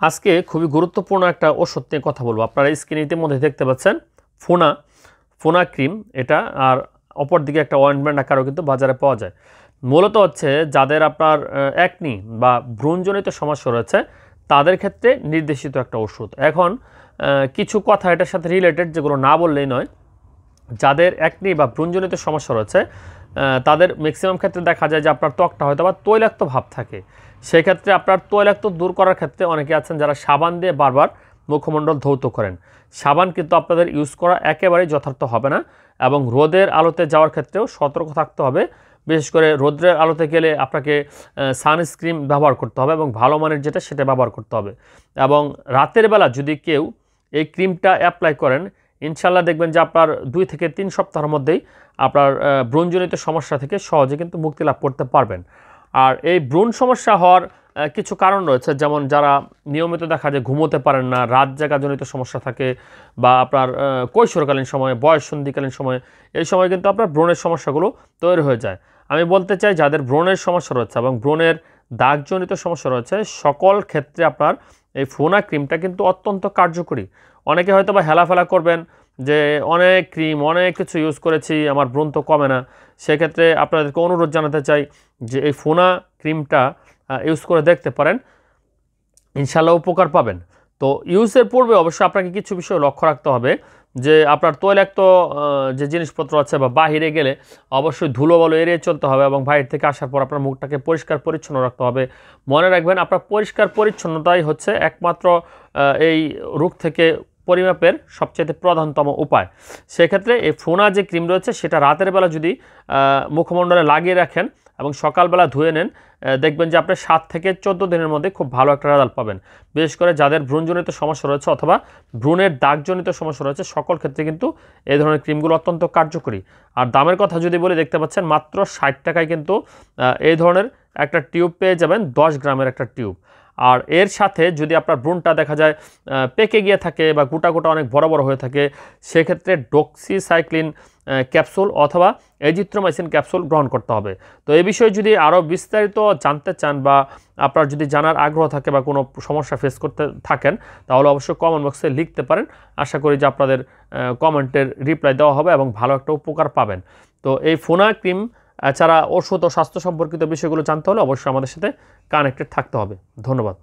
আজকে খুবই গুরুত্বপূর্ণ একটা ওষুধ নিয়ে কথা বলবো। আপনারা স্ক্রিনে ইতিমধ্যে দেখতে পাচ্ছেন ফোনা ফোনা ক্রিম এটা, আর অপরদিকে একটা অয়েন্টমেন্ট আকারও কিন্তু বাজারে পাওয়া যায়। মূলত হচ্ছে যাদের আপনার অ্যাকনি বা ব্রণজনিত সমস্যা রয়েছে তাদের ক্ষেত্রে নির্দেশিত একটা ওষুধ। এখন কিছু কথা এটার সাথে রিলেটেড যেগুলো না বললেই নয়। যাদের অ্যাকনি বা ব্রণজনিত সমস্যা রয়েছে তাদের ম্যাক্সিমাম ক্ষেত্রে দেখা যায় যে আপনার ত্বকটা হয়তো বা তৈলাক্ত ভাব থাকে। সেক্ষেত্রে আপনার তৈলাক্ত দূর করার ক্ষেত্রে অনেকে আছেন যারা সাবান দিয়ে বারবার মুখমণ্ডল ধৌত করেন। সাবান কিন্তু আপনাদের ইউজ করা একেবারেই যথার্থ হবে না, এবং রোদের আলোতে যাওয়ার ক্ষেত্রেও সতর্ক থাকতে হবে। বিশেষ করে রোদ্রের আলোতে গেলে আপনাকে সানস্ক্রিন ব্যবহার করতে হবে, এবং ভালো মানের যেটা সেটা ব্যবহার করতে হবে। এবং রাতের বেলা যদি কেউ এই ক্রিমটা অ্যাপ্লাই করেন, ইনশাল্লাহ দেখবেন যে আপনার 2 থেকে 3 সপ্তাহের মধ্যেই আপনার ব্রণজনিত সমস্যা থেকে সহজে কিন্তু মুক্তি লাভ করতে পারবেন। আর এই ব্রণ সমস্যা হওয়ার কিছু কারণ রয়েছে, যেমন যারা নিয়মিত দেখা যায় ঘুমোতে পারেন না, রাত জাগাজনিত সমস্যা থাকে, বা আপনার কৈশোরকালীন সময়ে, বয়ঃসন্ধিকালীন সময়ে, এই সময় কিন্তু আপনার ব্রণের সমস্যাগুলো তৈরি হয়ে যায়। আমি বলতে চাই যাদের ব্রণের সমস্যা রয়েছে এবং ব্রণের দাগজনিত সমস্যা রয়েছে সকল ক্ষেত্রে আপনার এই ফোনা ক্রিমটা কিন্তু অত্যন্ত কার্যকরী। অনেকে হয়তো বা হেলাফেলা করবেন যে অনেক ক্রিম অনেক কিছু ইউজ করেছি, আমার ব্রণ তো কমে না। সেক্ষেত্রে আপনাদেরকে অনুরোধ জানাতে চাই যে এই ফোনা ক্রিমটা ইউজ করে দেখতে পারেন, ইনশাল্লাহ উপকার পাবেন। তো ইউজের পূর্বে অবশ্যই আপনাকে কিছু বিষয় লক্ষ্য রাখতে হবে, যে আপনার তৈলাক্ত যে জিনিসপত্র আছে বা বাহিরে গেলে অবশ্যই ধুলোবালু এড়িয়ে চলতে হবে, এবং বাইরে থেকে আসার পর আপনার মুখটাকে পরিষ্কার পরিচ্ছন্ন রাখতে হবে। মনে রাখবেন আপনার পরিষ্কার পরিচ্ছন্নতাই হচ্ছে একমাত্র এই রোগ থেকে পরিমাপের সবচেয়ে প্রধানতম উপায়। সেক্ষেত্রে এই ফোনা যে ক্রিম রয়েছে সেটা রাতের বেলা যদি মুখমণ্ডলে লাগিয়ে রাখেন এবং সকালবেলা ধুয়ে নেন, দেখবেন যে আপনি 7 থেকে 14 দিনের মধ্যে খুব ভালো একটা রেজাল্ট পাবেন। বিশেষ করে যাদের ব্রণজনিত সমস্যা রয়েছে অথবা ব্রণের দাগজনিত সমস্যা রয়েছে সকল ক্ষেত্রে কিন্তু এই ধরনের ক্রিমগুলো অত্যন্ত কার্যকরী। আর দামের কথা যদি বলি, দেখতে পাচ্ছেন মাত্র 60 টাকায় কিন্তু এই ধরনের একটা টিউব পেয়ে যাবেন, 10 গ্রামের একটা টিউব। আর এর সাথে যদি আপনার ব্রণটা দেখা যায় পেকে গিয়ে থাকে বা গোটা গোটা অনেক বড় বড় হয়ে থাকে, সেক্ষেত্রে ডক্সিসাইক্লিন ক্যাপসুল অথবা এজিথ্রোমাইসিন ক্যাপসুল গ্রহণ করতে হবে। তো এই বিষয়ে যদি আরও বিস্তারিত জানতে চান বা আপনার যদি জানার আগ্রহ থাকে বা কোনো সমস্যা ফেস করতে থাকেন, তাহলে অবশ্যই কমেন্ট বক্সে লিখতে পারেন। আশা করি যে আপনাদের কমেন্টের রিপ্লাই দেওয়া হবে এবং ভালো একটা উপকার পাবেন। তো এই ফোনা ক্রিম ছাড়া ওষুধ ও স্বাস্থ্য সম্পর্কিত বিষয়গুলো জানতে হলে অবশ্যই আমাদের সাথে কানেক্টেড থাকতে হবে। ধন্যবাদ।